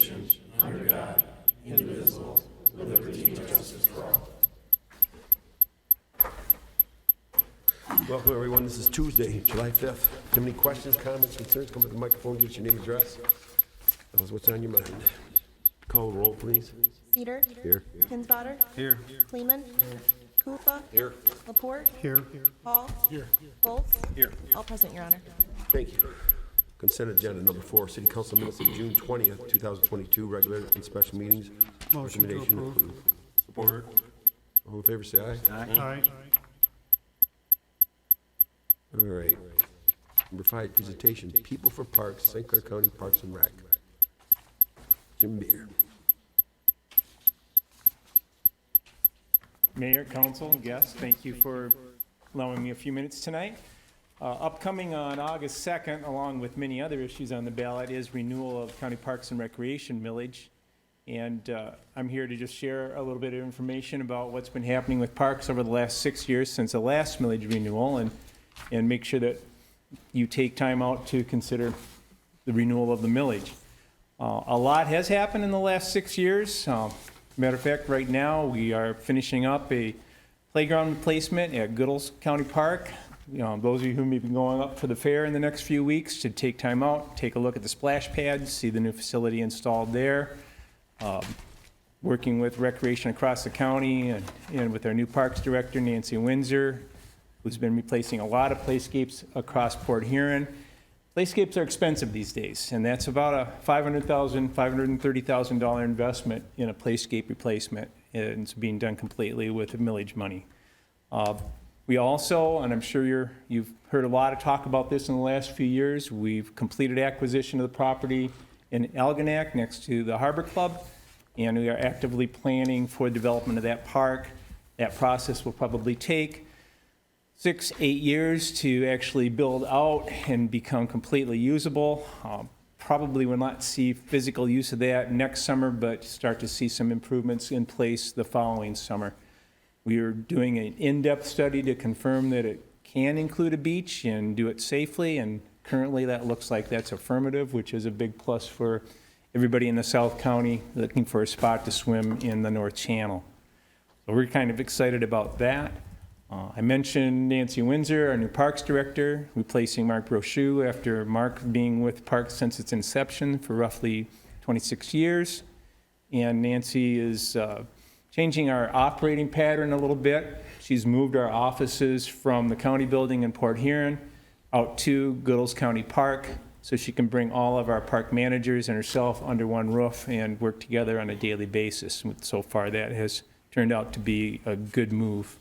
nation, under God, indivisible, with liberty and justice for all. Welcome, everyone. This is Tuesday, July 5th. Do you have any questions, comments, concerns? Come to the microphone, give us your name and address. Tell us what's on your mind. Call the roll, please. Cedar. Here. Kinsbotter. Here. Kleeman. Kufa. Here. Laporte. Here. Hall. Here. Volz. Here. All present, Your Honor. Thank you. Consent agenda number 4, City Council minutes of June 20th, 2022, regular and special meetings. Motion to Recommendation approve. approved. Support. All in favor, say aye. Aye. All right. Number 5, presentation, People for Parks, St. Clair County Parks and Rec. Jim Beer. Mayor, council, guests, thank you for allowing me a few minutes tonight. Upcoming on August 2nd, along with many other issues on the ballot, is renewal of County Parks and Recreation millage. And I'm here to just share a little bit of information about what's been happening with parks over the last 6 years since the last millage renewal, and make sure that you take time out to consider the renewal of the millage. A lot has happened in the last 6 years. Matter of fact, right now, we are finishing up a playground replacement at Goodles County Park. Those of you who may be going up for the fair in the next few weeks should take time out, take a look at the splash pads, see the new facility installed there. Working with recreation across the county and with our new parks director, Nancy Windsor, who's been replacing a lot of playscapes across Port Huron. Playscapes are expensive these days, and that's about a $500,000, $530,000 investment in a playscape replacement, and it's being done completely with millage money. We also, and I'm sure you've heard a lot of talk about this in the last few years, we've completed acquisition of the property in Algonac next to the Harbor Club, and we are actively planning for development of that park. That process will probably take 6-8 years to actually build out and become completely usable. Probably will not see physical use of that next summer, but start to see some improvements in place the following summer. We are doing an in-depth study to confirm that it can include a beach and do it safely, and currently that looks like that's affirmative, which is a big plus for everybody in the South County looking for a spot to swim in the North Channel. So we're kind of excited about that. I mentioned Nancy Windsor, our new Parks Director, replacing Mark Brochu after Mark being with Parks since its inception for roughly 26 years. And Nancy is changing our operating pattern a little bit. She's moved our offices from the county building in Port Huron out to Goodles County Park so she can bring all of our park managers and herself under one roof and work together on a daily basis. And so far that has turned out to be a good move.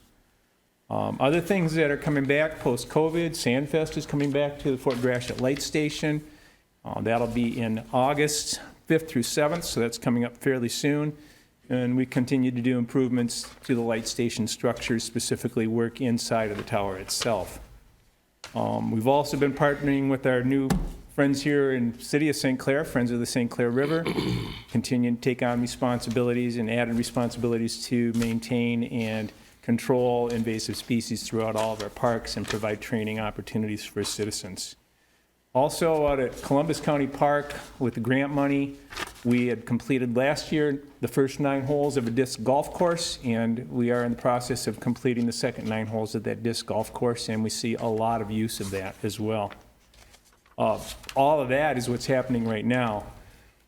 Other things that are coming back post-COVID, Sandfest is coming back to the Fort Gratiot Light Station. That'll be in August 5th through 7th, so that's coming up fairly soon. And we continue to do improvements to the light station structures, specifically work inside of the tower itself. We've also been partnering with our new friends here in the city of St. Clair, Friends of the St. Clair River, continuing to take on responsibilities and added responsibilities to maintain and control invasive species throughout all of our parks and provide training opportunities for citizens. Also out at Columbus County Park with the grant money, we had completed last year the first 9 holes of a disc golf course, and we are in the process of completing the second 9 holes of that disc golf course, and we see a lot of use of that as well. All of that is what's happening right now.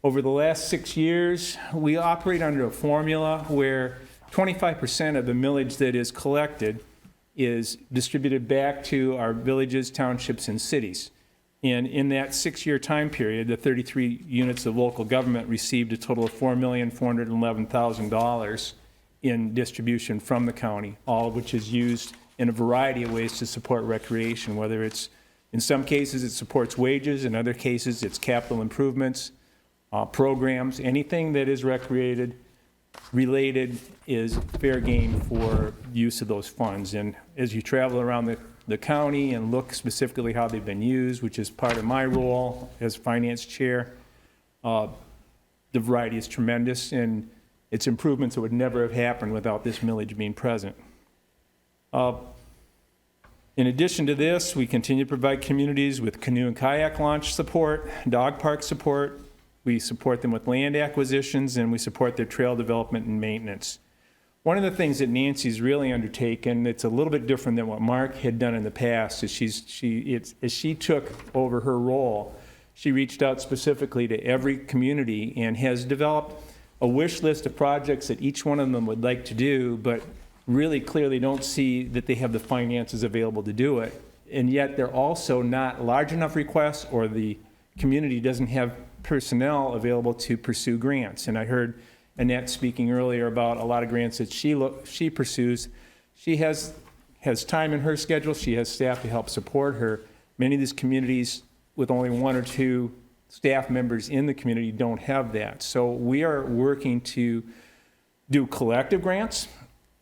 Over the last 6 years, we operate under a formula where 25% of the millage that is collected is distributed back to our villages, townships, and cities. And in that 6-year time period, the 33 units of local government received a total of $4,411,000 in distribution from the county, all of which is used in a variety of ways to support recreation, whether it's, in some cases, it supports wages, in other cases, it's capital improvements, programs, anything that is related is fair game for use of those funds. And as you travel around the county and look specifically how they've been used, which is part of my role as finance chair, the variety is tremendous, and it's improvements that would never have happened without this millage being present. In addition to this, we continue to provide communities with canoe and kayak launch support, dog park support, We support them with land acquisitions, and we support their trail development and maintenance. One of the things that Nancy's really undertaken that's a little bit different than what Mark had done in the past is as she took over her role, she reached out specifically to every community and has developed a wish list of projects that each one of them would like to do, but really clearly don't see that they have the finances available to do it. And yet they're also not large enough requests, or the community doesn't have personnel available to pursue grants. And I heard Annette speaking earlier about a lot of grants that she pursues. She has time in her schedule. She has staff to help support her. Many of these communities with only 1 or 2 staff members in the community don't have that. So we are working to do collective grants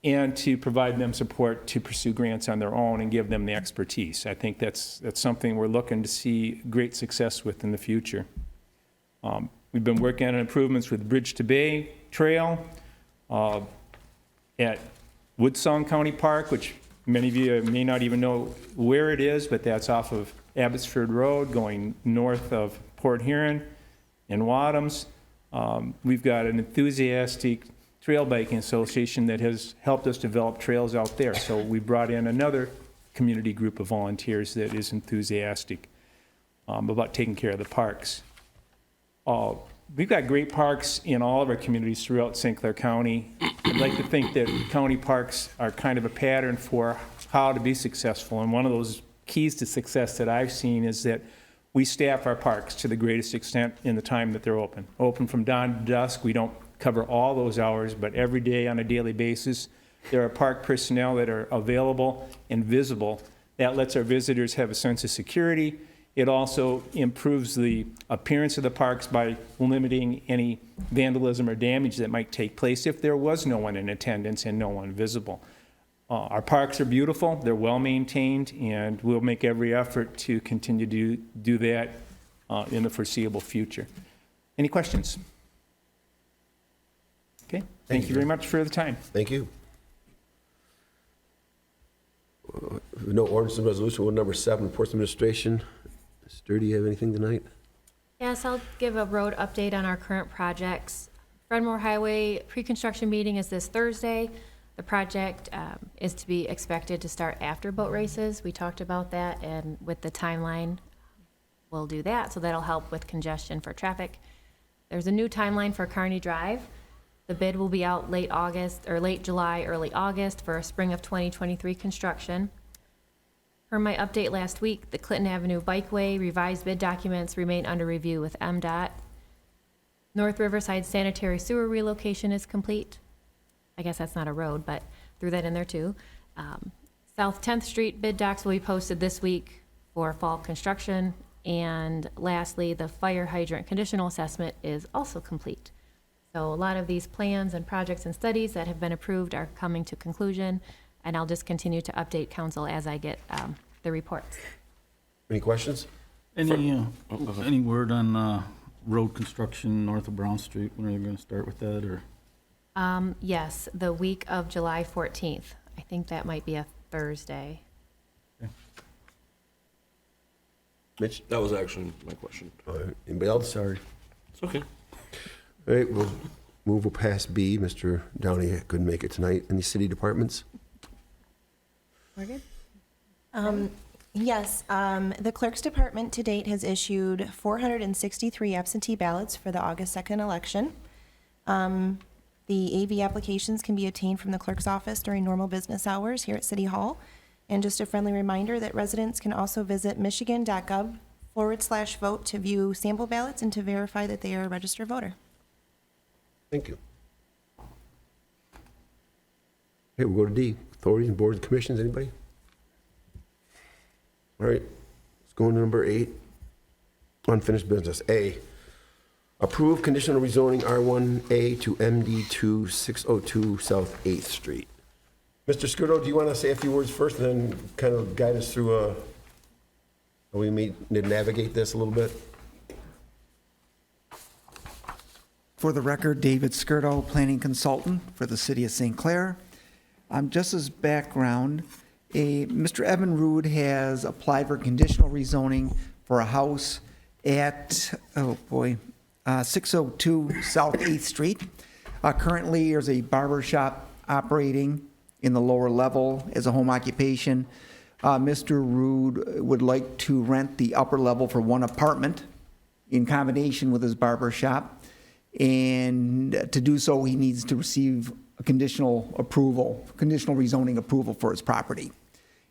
and to provide them support to pursue grants on their own and give them the expertise. I think that's something we're looking to see great success with in the future. We've been working on improvements with Bridge to Bay Trail at Woodsong County Park, which many of you may not even know where it is, but that's off of Abbotsford Road going north of Port Huron and Wadhams. We've got an enthusiastic trail biking association that has helped us develop trails out there. So we brought in another community group of volunteers that is enthusiastic about taking care of the parks. We've got great parks in all of our communities throughout St. Clair County. I'd like to think that county parks are kind of a pattern for how to be successful. And one of those keys to success that I've seen is that we staff our parks to the greatest extent in the time that they're open. Open from dawn to dusk. We don't cover all those hours, but every day on a daily basis, there are park personnel that are available and visible. That lets our visitors have a sense of security. It also improves the appearance of the parks by limiting any vandalism or damage that might take place if there was no one in attendance and no one visible. Our parks are beautiful, they're well-maintained, and we'll make every effort to continue to do that in the foreseeable future. Any questions? Okay, thank you very much for the time. Thank you. No ordinance and resolution. Number 7, reports of administration. Esther, do you have anything tonight? Yes, I'll give a road update on our current projects. Fredmore Highway pre-construction meeting is this Thursday. The project is to be expected to start after boat races. We talked about that, and with the timeline, we'll do that. So that'll help with congestion for traffic. There's a new timeline for Kearney Drive. The bid will be out late August, or late July, early August for spring of 2023 construction. Per my update last week, the Clinton Avenue Bikeway revised bid documents remain under review with MDOT. North Riverside sanitary sewer relocation is complete. I guess that's not a road, but threw that in there too. South 10th Street bid docs will be posted this week for fall construction. And lastly, the fire hydrant conditional assessment is also complete. So a lot of these plans and projects and studies that have been approved are coming to conclusion, and I'll just continue to update council as I get the reports. Any questions? Any word on road construction north of Brown Street? When are they going to start with that, or? Yes, the week of July 14th. I think that might be a Thursday. Mitch? That was actually my question. Anybody else? Sorry. It's okay. All right, we'll move past B. Mr. Downey couldn't make it tonight. Any city departments? We're good? Yes, the clerk's department to date has issued 463 absentee ballots for the August 2nd election. The AV applications can be obtained from the clerk's office during normal business hours here at City Hall. And just a friendly reminder that residents can also visit michigan.gov/vote to view sample ballots and to verify that they are a registered voter. Thank you. Okay, we'll go to D. Authorities and boards and commissions. Anybody? All right, let's go to number 8. Unfinished business. A. Approve conditional rezoning R1A to MD2 602 South 8th Street. Mr. Scudo, do you want to say a few words first and then kind of guide us through how we need to navigate this a little bit? For the record, David Skirdo, planning consultant for the city of St. Clair. Just as background, Mr. Evan Rood has applied for conditional rezoning for a house at, 602 South 8th Street. Currently, there's a barber shop operating in the lower level as a home occupation. Mr. Rude would like to rent the upper level for one apartment in combination with his barber shop. And to do so, he needs to receive a conditional rezoning approval for his property.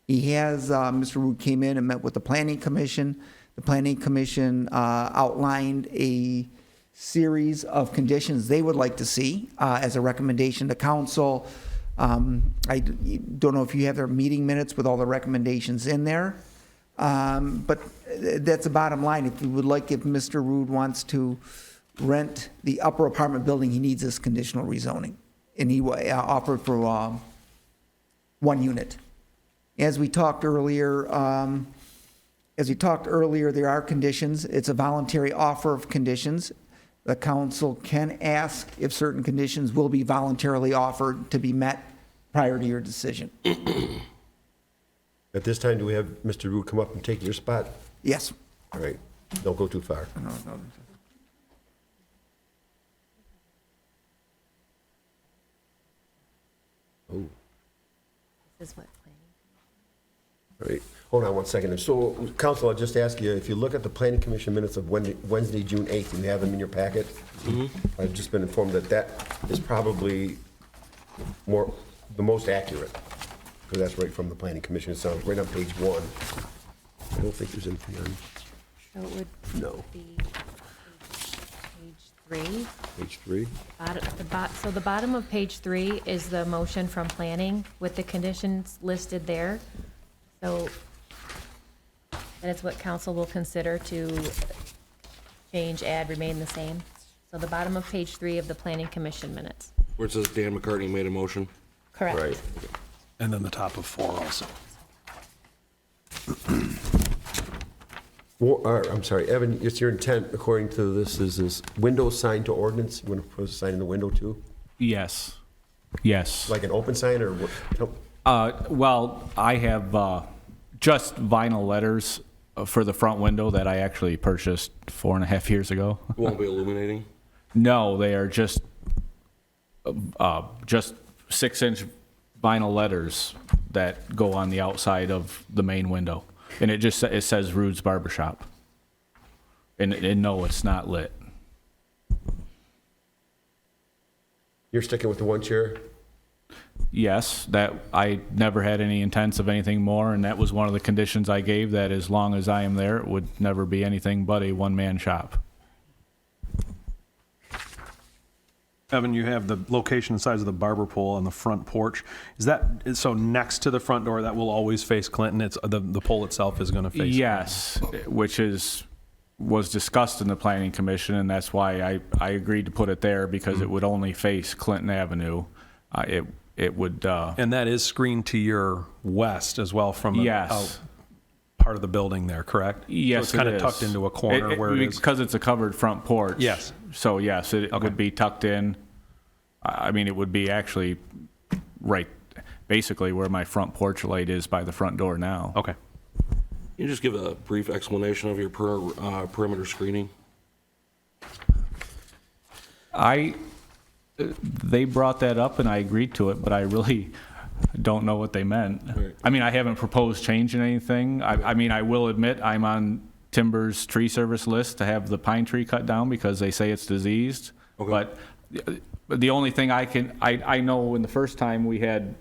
He has, Mr. Rude came in and met with the Planning Commission. The Planning Commission outlined a series of conditions they would like to see as a recommendation to council. I don't know if you have their meeting minutes with all the recommendations in there, but that's the bottom line. If Mr. Rude wants to rent the upper apartment building, he needs this conditional rezoning, and he offered for one unit. As we talked earlier, there are conditions. It's a voluntary offer of conditions. The council can ask if certain conditions will be voluntarily offered to be met prior to your decision. At this time, do we have Mr. Rude come up and take your spot? Yes. All right, don't go too far. Oh, This is what planning. all right, hold on one second. So, council, I'll just ask you, if you look at the planning commission minutes of Wednesday, June 8th, and you have them in your packet, I've just been informed that that is probably the most accurate, because that's right from the planning commission. It sounds right on page 1. I don't think there's anything on So it would No. be page 3. page 3. So the bottom of page 3 is the motion from planning with the conditions listed there. So that is what council will consider to change, add, remain the same. So the bottom of page 3 of the planning commission minutes. Where it says Dan McCartney made a motion. Correct. Right. And then the top of 4 also. I'm sorry, Evan, it's your intent, according to this, is this window sign to ordinance? You want to put a sign in the window too? Yes. Yes. Like an open sign or what? Well, I have just vinyl letters for the front window that I actually purchased 4.5 years ago. It won't be illuminating. No, they are just 6-inch vinyl letters that go on the outside of the main window. And it says Rude's Barbershop. And no, it's not lit. You're sticking with the one chair? Yes, that I never had any intents of anything more, and that was one of the conditions I gave, that as long as I am there, it would never be anything but a one-man shop. Evan, you have the location and size of the barber pole on the front porch. Is that, so next to the front door, that will always face Clinton? It's, the pole itself is going to face? Yes, which was discussed in the planning commission, and that's why I agreed to put it there, because it would only face Clinton Avenue. It would, And that is screened to your west as well from yes. part of the building there, correct? Yes, so it's kind it of is. tucked into a corner where it is. Because it's a covered front porch. Yes. So yes, it would be tucked in. I mean, it would be actually right, basically where my front porch light is by the front door now. Okay. Can you just give a brief explanation of your perimeter screening? They brought that up and I agreed to it, but I really don't know what they meant. Right. I mean, I haven't proposed changing anything. I mean, I will admit I'm on Timber's tree service list to have the pine tree cut down because they say it's diseased. Okay. But the only thing I know when the first time we had,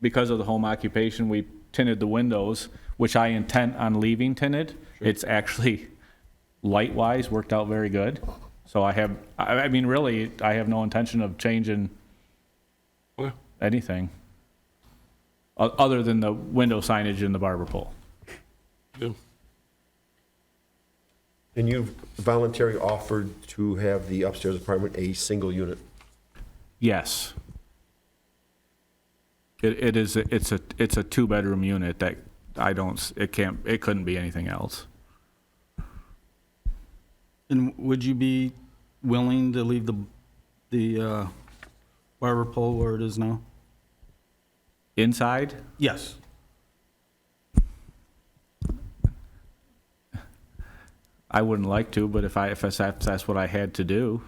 because of the home occupation, we tinted the windows, which I intend on leaving tinted. Sure. It's actually light-wise worked out very good. So I mean, really, I have no intention of changing Okay. anything other than the window signage in the barber pole. Good. And you've voluntarily offered to have the upstairs apartment a single unit? Yes. It's a 2-bedroom unit that it couldn't be anything else. And would you be willing to leave the barber pole where it is now? Inside? Yes. I wouldn't like to, but if that's what I had to do.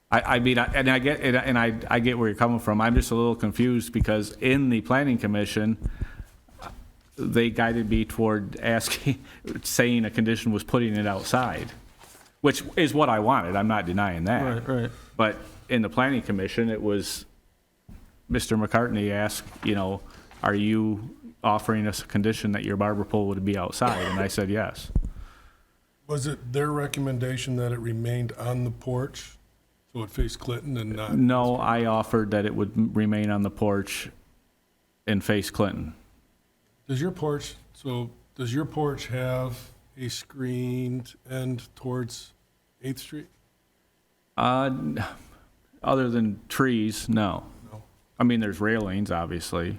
I mean, I get where you're coming from. I'm just a little confused because in the planning commission, they guided me toward saying a condition was putting it outside, which is what I wanted. I'm not denying that. Right. But in the planning commission, it was, Mr. McCartney asked, are you offering us a condition that your barber pole would be outside? And I said yes. Was it their recommendation that it remained on the porch, so it faced Clinton and not? No, I offered that it would remain on the porch and face Clinton. Does your porch have a screened end towards 8th Street? Other than trees, no. No. I mean, there's railings, obviously.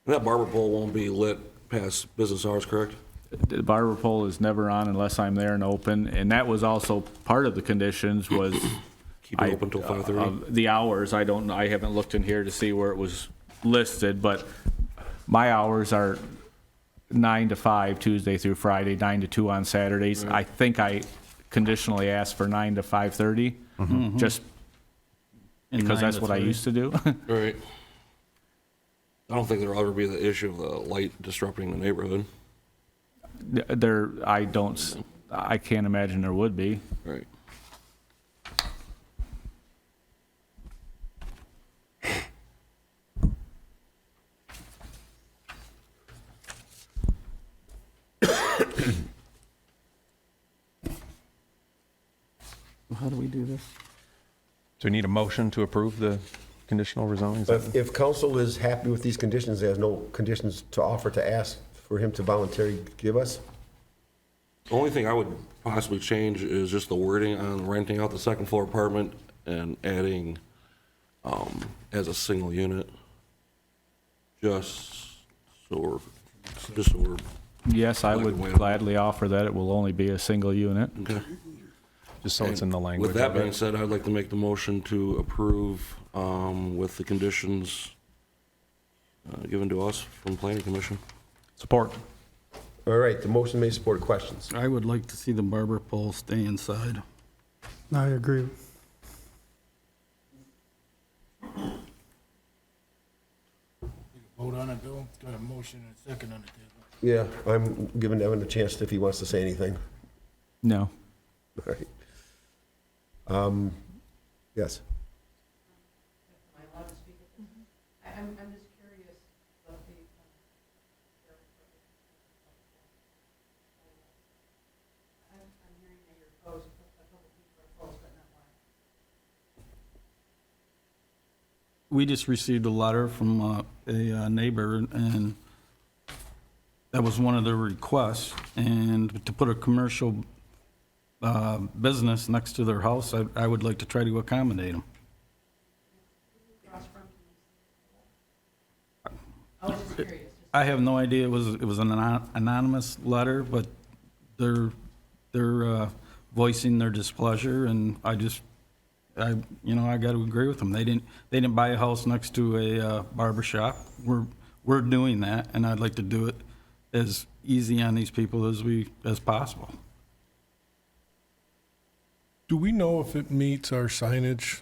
And that barber pole won't be lit past business hours, correct? The barber pole is never on unless I'm there and open, and that was also part of the conditions was Keep it open till 5:30? the hours. I haven't looked in here to see where it was listed, but my hours are 9 to 5 Tuesday through Friday, 9 to 2 on Saturdays. I think I conditionally asked for 9 to 5:30, just And because 9 that's to what I 3. used to do. Right. I don't think there'll ever be the issue of the light disrupting the neighborhood. I can't imagine there would be. Right. How do we do this? Do we need a motion to approve the conditional rezoning? Is that- If council is happy with these conditions, there's no conditions to offer to ask for him to voluntarily give us? The only thing I would possibly change is just the wording on renting out the second floor apartment and adding as a single unit. Just so we're, Yes, I would gladly offer that. It will only be a single unit. okay. Just so it's in the language With that of it. being said, I'd like to make the motion to approve with the conditions given to us from Planning Commission. Support. All right, the motion made, supported. Questions? I would like to see the barber pole stay inside. I agree. Vote on it, Bill. Got a motion and a second on the table. Yeah, I'm giving Evan a chance if he wants to say anything. No. All right. Yes. Am I allowed to speak at this? I'm just curious about the, I'm hearing that you're opposed, a couple people are opposed, but not one. We just received a letter from a neighbor, and that was one of their requests, and to put a commercial business next to their house, I would like to try to accommodate them. I was just curious. I have no idea, it was an anonymous letter, but they're voicing their displeasure, and I got to agree with them. They didn't buy a house next to a barber shop. We're doing that, and I'd like to do it as easy on these people as possible. Do we know if it meets our signage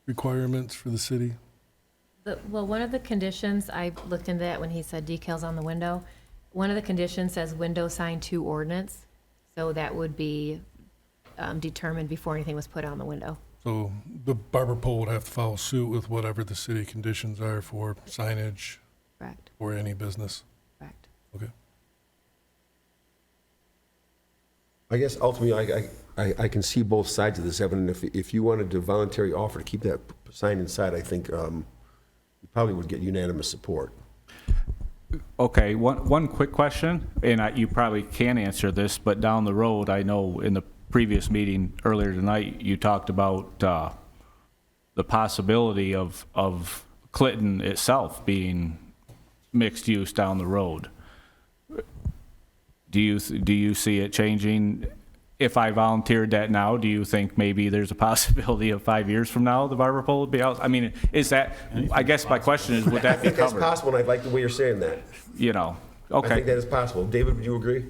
requirements for the city? Well, one of the conditions, I looked into that when he said decals on the window. One of the conditions says window sign to ordinance, so that would be determined before anything was put on the window. So the barber pole would have to follow suit with whatever the city conditions are for signage Correct, or any business. correct. Okay. I guess ultimately, I can see both sides of this, Evan, and if you wanted to voluntarily offer to keep that sign inside, I think you probably would get unanimous support. Okay, one quick question, and you probably can answer this, but down the road, I know in the previous meeting earlier tonight, you talked about the possibility of Clinton itself being mixed use down the road. Do you see it changing? If I volunteered that now, do you think maybe there's a possibility of 5 years from now the barber pole would be out? I mean, is that, I guess my question is, would I that be think that's covered? possible, and I like the way you're saying that. You know, I think okay. that is possible. David, would you agree?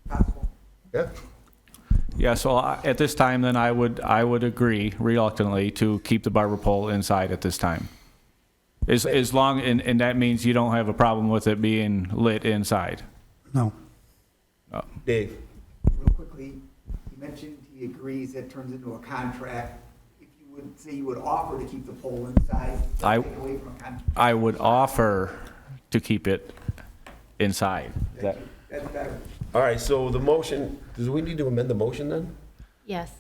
Possible. Yeah? Yeah, so at this time, then I would agree reluctantly to keep the barber pole inside at this time. As long, and that means you don't have a problem with it being lit inside. No. Dave? Real quickly, he mentioned he agrees it turns into a contract. If you would say you would offer to keep the pole inside, I- take away from a contract. I would offer to keep it inside. That's better. All right, so the motion, do we need to amend the motion then? Yes,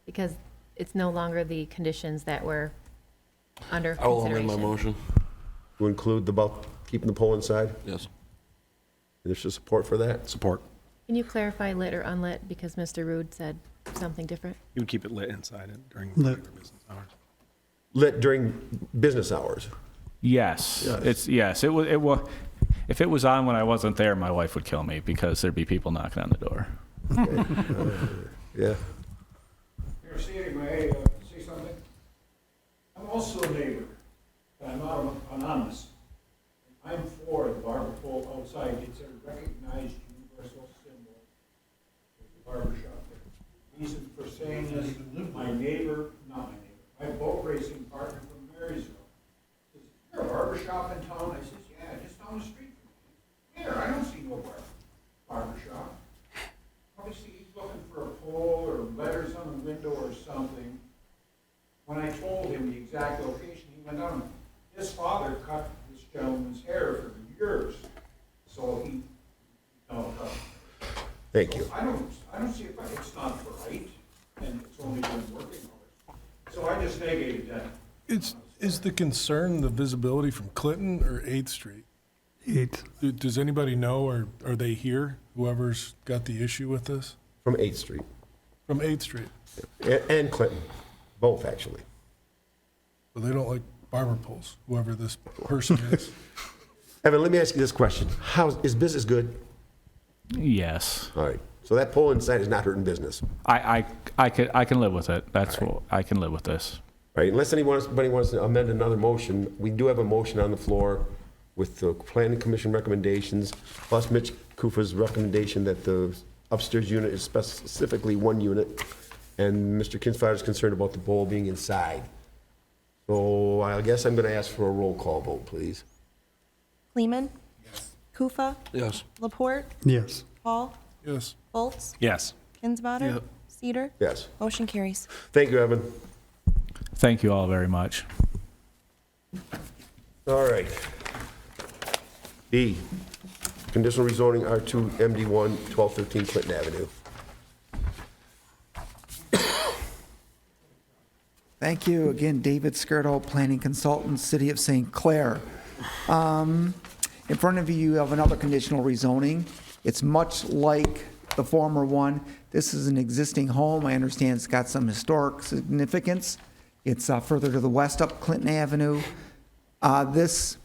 because it's no longer the conditions that were under I will amend consideration. my motion. To include about keeping the pole inside? Yes. There's some support for that? Support. Can you clarify lit or unlit, because Mr. Rude said something different? You would keep it lit inside during Lit. regular business hours. Lit during business hours? Yes, it was, if it was on when I wasn't there, my wife would kill me because there'd be people knocking on the door. Yeah. Mayor City, may I say something? I'm also a neighbor, but I'm not anonymous. I'm for the barber pole outside. It's a recognized universal symbol of the barber shop there. Reason for saying this, my neighbor, not my neighbor, my boat racing partner from Marysville says, "Is there a barber shop in town?" I says, "Yeah, just down the street from me." "Where? I don't see no barber shop." Obviously, he's looking for a pole or letters on the window or something. When I told him the exact location, he went down. His father cut this gentleman's hair for years, so he, Thank you. I don't see it, it's not right, and it's only been working hours. So I just negated that. Is the concern the visibility from Clinton or 8th Street? 8th. Does anybody know, or are they here, whoever's got the issue with this? From 8th Street. From 8th Street. And Clinton, both actually. But they don't like barber poles, whoever this person is. Evan, let me ask you this question. Is business good? Yes, All right, so that pole inside is not hurting business. I can live with it. That's what, I can live with this. All right, unless anybody wants to amend another motion, we do have a motion on the floor with the planning commission recommendations, plus Mitch Kufa's recommendation that the upstairs unit is specifically one unit, and Mr. Kinsfather is concerned about the pole being inside. So I guess I'm going to ask for a roll call vote, please. Kleeman? Yes. Kufa? Yes. Laporte? Yes. Paul? Yes. Foltz? Yes. Kinsbottom? Yep. Cedar? Yes. Motion carries. Thank you, Evan. Thank you all very much. All right. D, conditional rezoning R2 MD1 1213 Clinton Avenue. Thank you. Again, David Skirdo, Planning Consultant, City of St. Clair. In front of you, you have another conditional rezoning. It's much like the former one. This is an existing home. I understand it's got some historic significance. It's further to the west up Clinton Avenue. This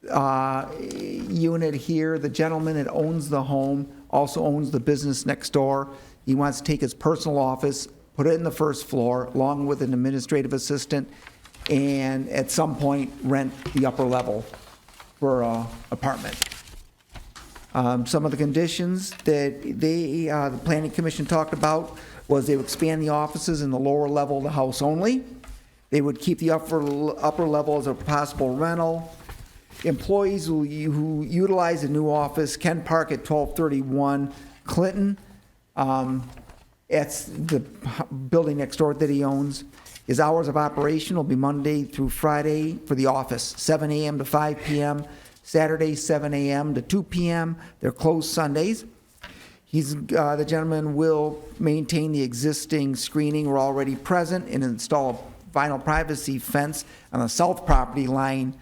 unit here, the gentleman that owns the home also owns the business next door. He wants to take his personal office, put it in the first floor, along with an administrative assistant, and at some point rent the upper level for an apartment. Some of the conditions that the Planning Commission talked about was they would expand the offices in the lower level of the house only. They would keep the upper level as a possible rental. Employees who utilize the new office can park at 1231 Clinton. It's the building next door that he owns. His hours of operation will be Monday through Friday for the office, 7 a.m. to 5 p.m., Saturday, 7 a.m. to 2 p.m. They're closed Sundays. The gentleman will maintain the existing screening or already present and install a vinyl privacy fence on the south property line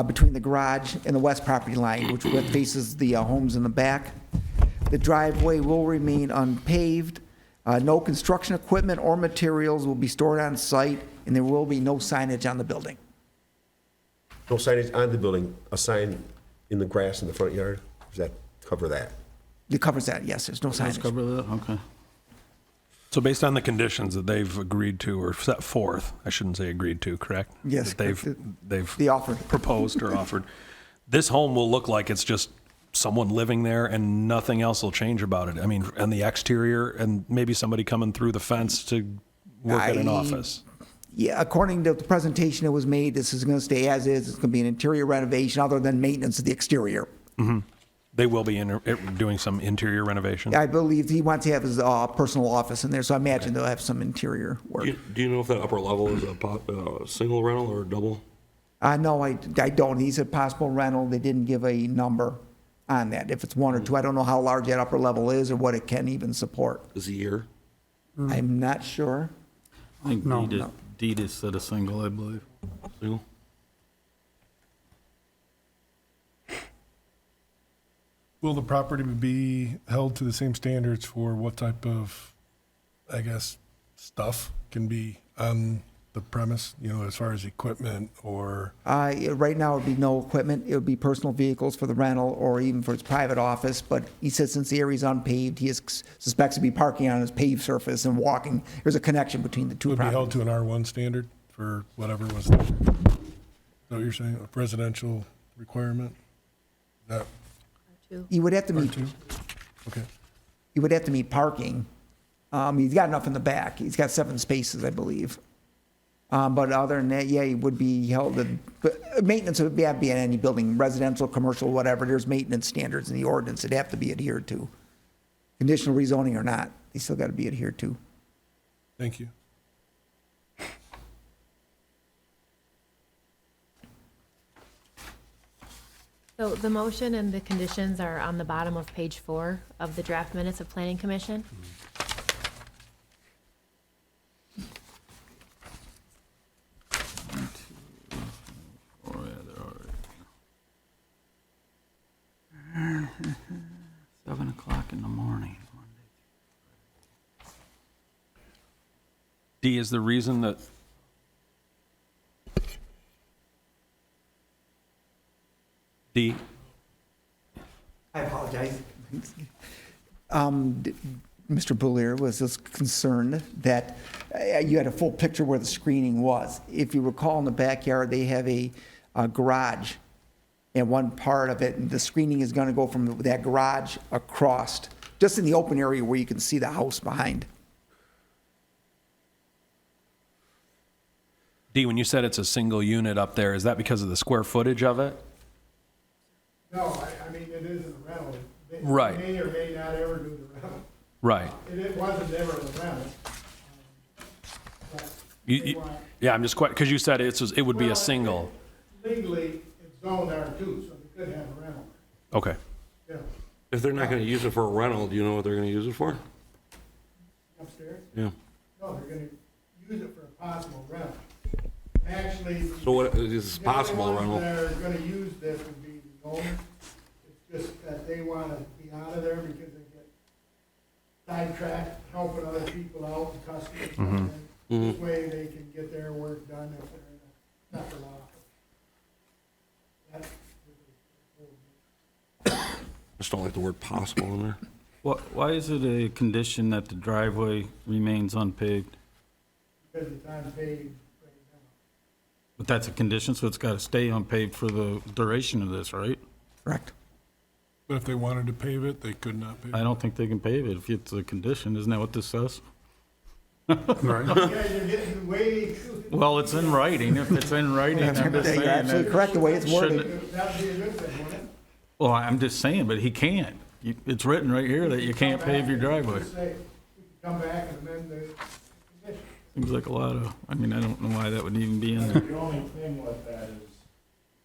between the garage and the west property line, which faces the homes in the back. The driveway will remain unpaved. No construction equipment or materials will be stored on site, and there will be no signage on the building. No signage on the building, a sign in the grass in the front yard? Does that cover that? It covers that, yes, there's no Let's signage. cover that, okay. So based on the conditions that they've agreed to or set forth, I shouldn't say agreed to, correct? Yes, That correct. they've The offer. proposed or offered, this home will look like it's just someone living there and nothing else will change about it. I mean, and the exterior and maybe somebody coming through the fence to work at an office. Yeah, according to the presentation that was made, this is going to stay as is. It's going to be an interior renovation other than maintenance of the exterior. They will be doing some interior renovation. I believe he wants to have his personal office in there, so I imagine they'll have some interior work. Do you know if that upper level is a single rental or a double? No, I don't. He said possible rental. They didn't give a number on that. If it's one or two, I don't know how large that upper level is or what it can even support. Is a year? I'm not sure. I think deed is said a single, I believe. Single? Will the property be held to the same standards for what type of, I guess, stuff can be on the premise, you know, as far as equipment or? Right now, it would be no equipment. It would be personal vehicles for the rental or even for his private office. But he says since the area's unpaved, he suspects to be parking on his paved surface and walking. There's a connection between the two Would be held properties. to an R1 standard for whatever was there? Is that what you're saying, a residential requirement? That He would have to meet, R2? Okay. he would have to meet parking. He's got enough in the back. He's got 7 spaces, I believe. But other than that, yeah, he would be held, but maintenance would be in any building, residential, commercial, whatever. There's maintenance standards in the ordinance that have to be adhered to. Conditional rezoning or not, they still got to be adhered to. Thank you. So the motion and the conditions are on the bottom of page 4 of the draft minutes of Planning Commission. Oh, yeah, they're all right. 7 o'clock in the morning. D is the reason that D. I apologize. Mr. Boulier was just concerned that you had a full picture where the screening was. If you recall, in the backyard, they have a garage and one part of it, and the screening is going to go from that garage across, just in the open area where you can see the house behind. D, when you said it's a single unit up there, is that because of the square footage of it? No, I mean, it isn't a rental. They Right. may or may not ever do the rental. Right. It wasn't ever a rental. But You- they you- want- yeah, I'm just quite, because you said it would be a Well, single. Legally, it's zoned R2, so they could have a rental. Okay. Yeah, If they're not gonna use it for a rental, do you know what they're gonna use it for? upstairs? Yeah. No, they're gonna use it for a possible rental. Actually. So what is possible The only rental? ones that are gonna use this would be the owners. It's just that they wanna be out of there because they get sidetracked helping other people out and customers. And this way they can get their work done if they're in a separate office. That's Just don't like the word possible in there. Why is it a condition that the driveway remains unpaved? because it's unpaved right now. But that's a condition, so it's got to stay unpaved for the duration of this, right? Correct. But if they wanted to pave it, they could not pave I it. don't think they can pave it if it's a condition. Isn't that what this says? Right. You guys are getting way too. Well, it's in writing. If it's in writing, I'm just saying. You're absolutely that correct the way it's worded. shouldn't- That'd be a good thing, wouldn't it? Well, I'm just saying, but he can't. It's written right here that you can't pave your driveway. Just say, we can come back and amend the condition. Seems like a lot of, I mean, I don't know why that would even be in there. The only thing with that is,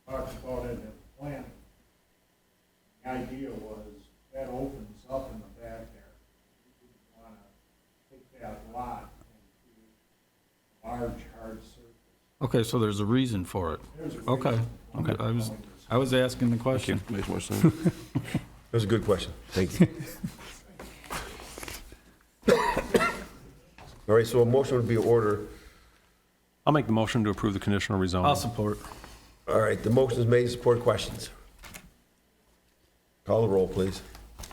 talked about it in the plan. The idea was that opens up in the back there. You want to take that lot and create a large, hard surface. Okay, so there's a reason for it. There's a Okay, reason. okay. I was asking the question. Makes more sense. That was a good question. Thank you. All right, so a motion would be in order. I'll make the motion to approve the conditional rezoning. I'll support. All right, the motion is made. Support questions. Call the roll, please.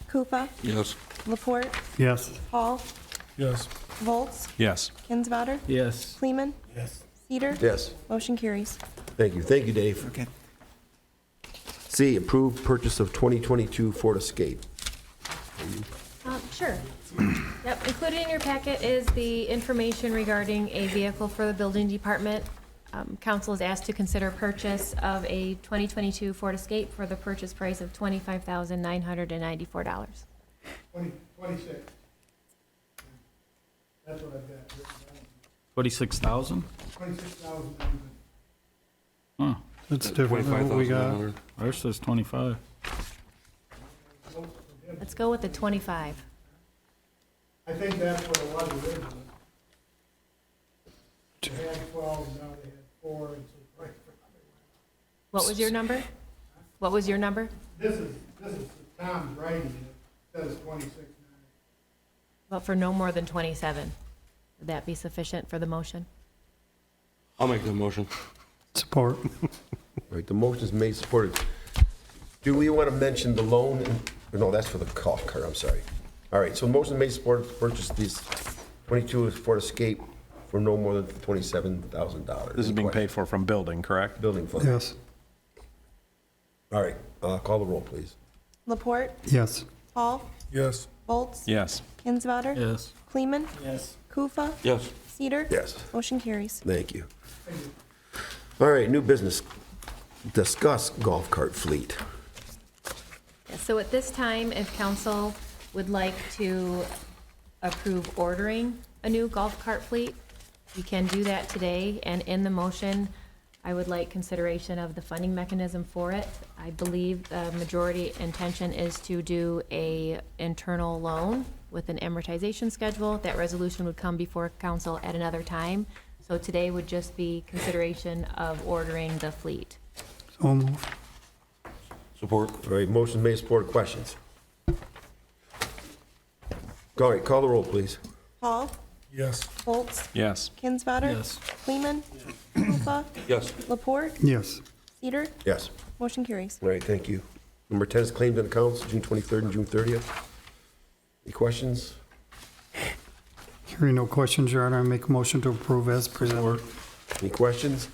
Kufa, Yes. Laporte, Yes. Hall, Yes. Volz, Yes. Kinsvater, Yes. Kleeman, Yes. Cedar. Yes. Motion carries. Thank you. Thank you, Dave. Okay. C, approved purchase of 2022 Ford Escape. Sure. Yep, included in your packet is the information regarding a vehicle for the building department. Council is asked to consider purchase of a 2022 Ford Escape for the purchase price of $25,994. 26. That's what I've got written down. 26,000? 26,000. Huh, That's different than what we got. 25,900. ours says 25. Let's go with the 25. I think that's what it was originally. They had 12, now they had 4, and so right. What was your number? What was your number? This is Tom's writing it, says 26. But for no more than 27. Would that be sufficient for the motion? I'll make the motion. Support. All right, the motion is made, supported. Do we want to mention the loan? No, that's for the golf cart, I'm sorry. All right, so the motion is made, supported to purchase these 22 Ford Escape for no more than $27,000. This is being paid for from building, correct? Building fund. Yes. All right, call the roll, please. Laporte, Yes. Hall, Yes. Bolts, Yes. Kinswater, Yes. Kleeman, Yes. Kufa, Yes. Cedar. Yes. Motion carries. Thank you. All right, new business. Discuss golf cart fleet. So at this time, if council would like to approve ordering a new golf cart fleet, you can do that today, and in the motion, I would like consideration of the funding mechanism for it. I believe the majority intention is to do a internal loan with an amortization schedule. That resolution would come before council at another time. So today would just be consideration of ordering the fleet. So moved. Support. All right, motion made, supported. Questions? All right, call the roll, please. Hall, Yes. Bolts, Yes. Kinswater. Yes. Kleeman, Kufa, Yes. Laporte, Yes. Cedar. Yes. Motion carries. All right, thank you. Number 10 is claims and accounts, June 23rd and June 30th. Any questions? Hearing no questions, Your Honor, I make a motion to approve as presented. Any questions?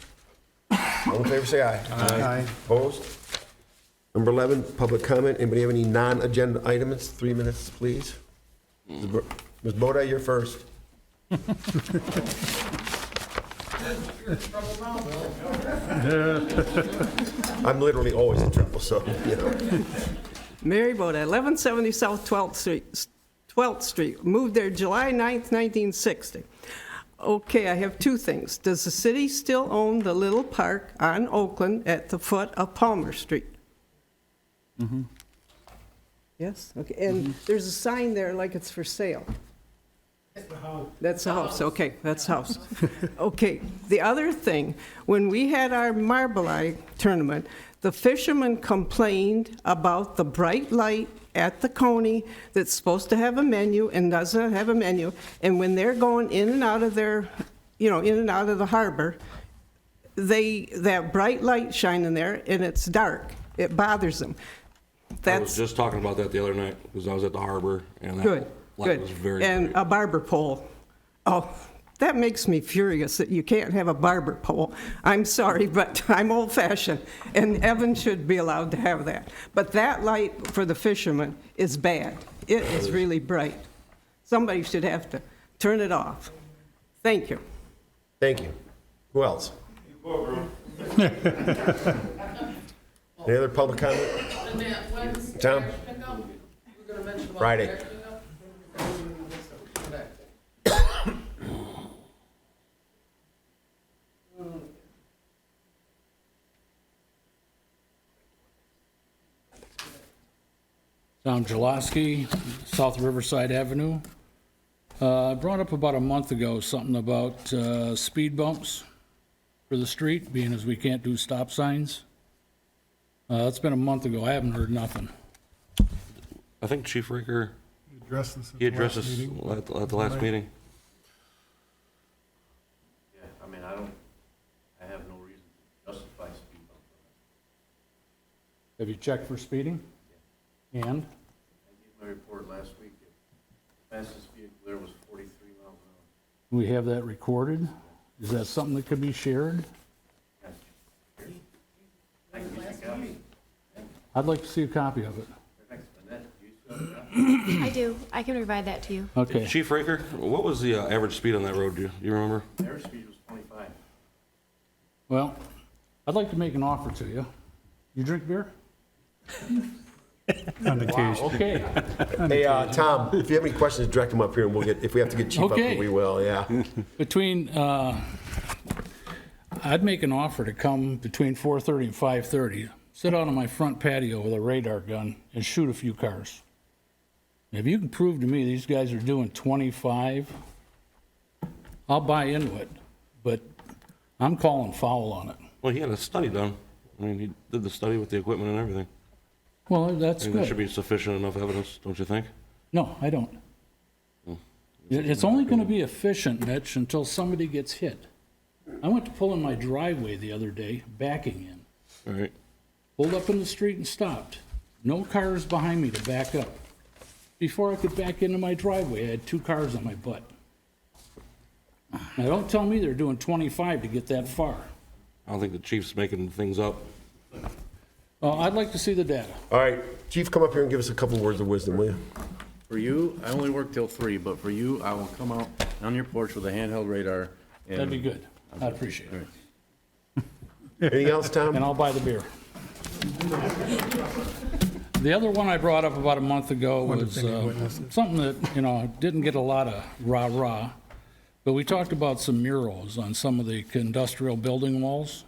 All in favor, say aye. Aye. Opposed? Number 11, public comment. Anybody have any non-agenda items? 3 minutes, please. Ms. Bodie, you're first. I'm literally always in trouble, so, you know. Mary Boda, 1170 South 12th Street. Moved there July 9th, 1960. Okay, I have two things. Does the city still own the little park on Oakland at the foot of Palmer Street? Mm-hmm. Yes? Okay, and there's a sign there like it's for sale. That's the house, okay, that's the house. Okay, the other thing, when we had our Marble Eye tournament, the fishermen complained about the bright light at the Coney that's supposed to have a menu and doesn't have a menu, and when they're going in and out of their, in and out of the harbor, that bright light shining there, and it's dark, it bothers them. I was just talking about that the other night, because I was at the harbor, and that Good, light good. was very And bright. a barber pole. Oh, that makes me furious that you can't have a barber pole. I'm sorry, but I'm old-fashioned, and Evan should be allowed to have that. But that light for the fishermen is bad. It is really bright. Somebody should have to turn it off. Thank you. Thank you. Who else? Any other public comment? Tom? Friday. Tom Jaloski, South Riverside Avenue. I brought up about a month ago something about speed bumps for the street, being as we can't do stop signs. It's been a month ago. I haven't heard nothing. I think Chief Ricker, Address this at he the addressed last this meeting. at the last meeting. Yeah, I mean, I have no reason to justify speed bump. Have you checked for speeding? And? I gave my report last week. The fastest vehicle there was 43 miles an hour. We have that recorded? Is that something that could be shared? I can get you a copy. I'd like to see a copy of it. I do. I can provide that to you. Okay. Chief Raker, what was the average speed on that road? Do you remember? Average speed was 25. Well, I'd like to make an offer to you. You drink beer? On occasion. Okay. Hey, Tom, if you have any questions, direct them up here, and we'll get, if we have to get Chief up Okay. here, we will, yeah. Between, I'd make an offer to come between 4:30 and 5:30, sit out on my front patio with a radar gun and shoot a few cars. If you can prove to me these guys are doing 25, I'll buy into it, but I'm calling foul on it. Well, he had a study done. I mean, he did the study with the equipment and everything. Well, I that's think that should good. be sufficient enough evidence, don't you think? No, I don't. It's only going to be efficient, Mitch, until somebody gets hit. I went to pull in my driveway the other day, backing in. All right. Pulled up in the street and stopped. No cars behind me to back up. Before I could back into my driveway, I had 2 cars on my butt. Now, don't tell me they're doing 25 to get that far. I don't think the chief's making things up. I'd like to see the data. All right, Chief, come up here and give us a couple words of wisdom, will you? For you, I only work till 3, but for you, I will come out on your porch with a handheld radar. And That'd be good. I'd appreciate it. Anything else, Tom? And I'll buy the beer. The other one I brought up about a month ago was something that, didn't get a lot of rah-rah, but we talked about some murals on some of the industrial building walls.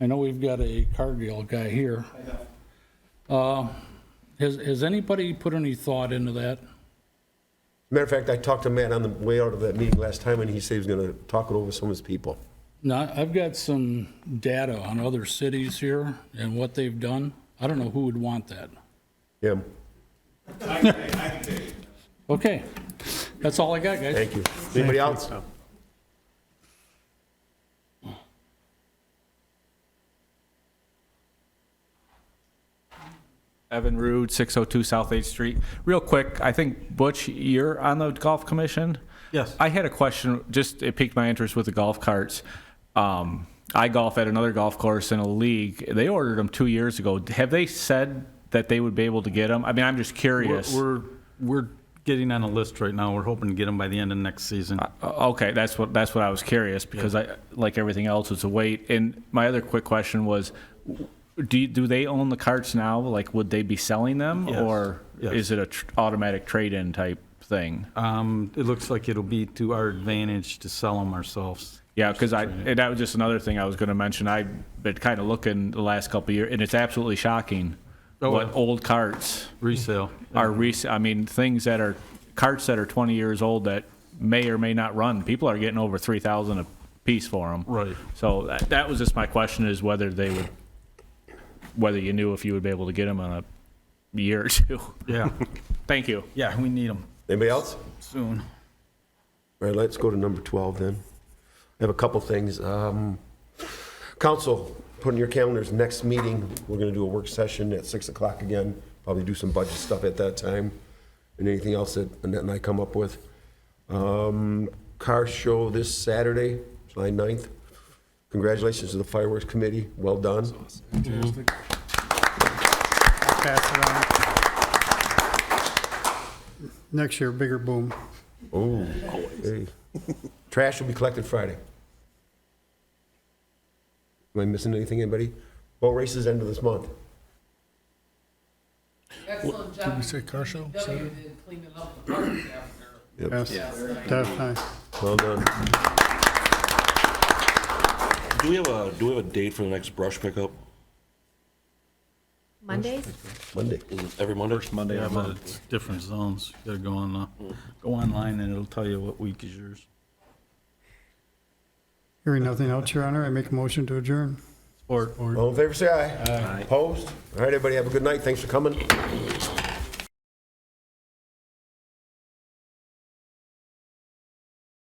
I know we've got a Cargill guy here. Has anybody put any thought into that? Matter of fact, I talked to Matt on the way out of that meeting last time, and he said he was gonna talk it over with some of his people. Now, I've got some data on other cities here and what they've done. I don't know who would want that. Yeah, I can take it. Okay, that's all I got, guys. thank you. Anybody else? Evan Rude, 602 South 8th Street. Real quick, I think, Butch, you're on the golf commission? Yes. I had a question, just it piqued my interest with the golf carts. I golf at another golf course in a league. They ordered them 2 years ago. Have they said that they would be able to get them? I mean, I'm just curious. We're getting on a list right now. We're hoping to get them by the end of next season. Okay, that's what I was curious, because I, like everything else, it's a wait. And my other quick question was, do they own the carts now? Like, would they be selling them? Yes. Or Yes. is it a automatic trade-in type thing? It looks like it'll be to our advantage to sell them ourselves. Yeah, because that was just another thing I was going to mention. I've been kind of looking the last couple of years, and it's absolutely shocking what old carts Resale. are. I mean, carts that are 20 years old that may or may not run. People are getting over $3,000 a piece for them. Right. So that was just my question: is whether you knew if you would be able to get them on a year or two. Yeah. Thank you. Yeah, we need them Anybody else? soon. All right, let's go to number 12 then. I have a couple things. Council, put in your calendars, next meeting, we're gonna do a work session at 6 o'clock again, probably do some budget stuff at that time, and anything else that Annette and I come up with. Car show this Saturday, July 9th. Congratulations to the fireworks committee, well done. Fantastic. Pass it on. Next year, bigger boom. Oh, hey. Trash will be collected Friday. Am I missing anything, anybody? Boat races end of this month. Excellent job. Did we say car show? Saturday? In cleaning up the parks after. Yes, definitely. Well done. Do we have a date for the next brush pickup? Mondays? Monday. Is it every Monday? Monday, yeah, but it's different zones. You gotta go online and it'll tell you what week is yours. Hearing nothing else, Your Honor, I make a motion to adjourn. Or All in favor, say aye. Aye. Opposed? All right, everybody, have a good night. Thanks for coming.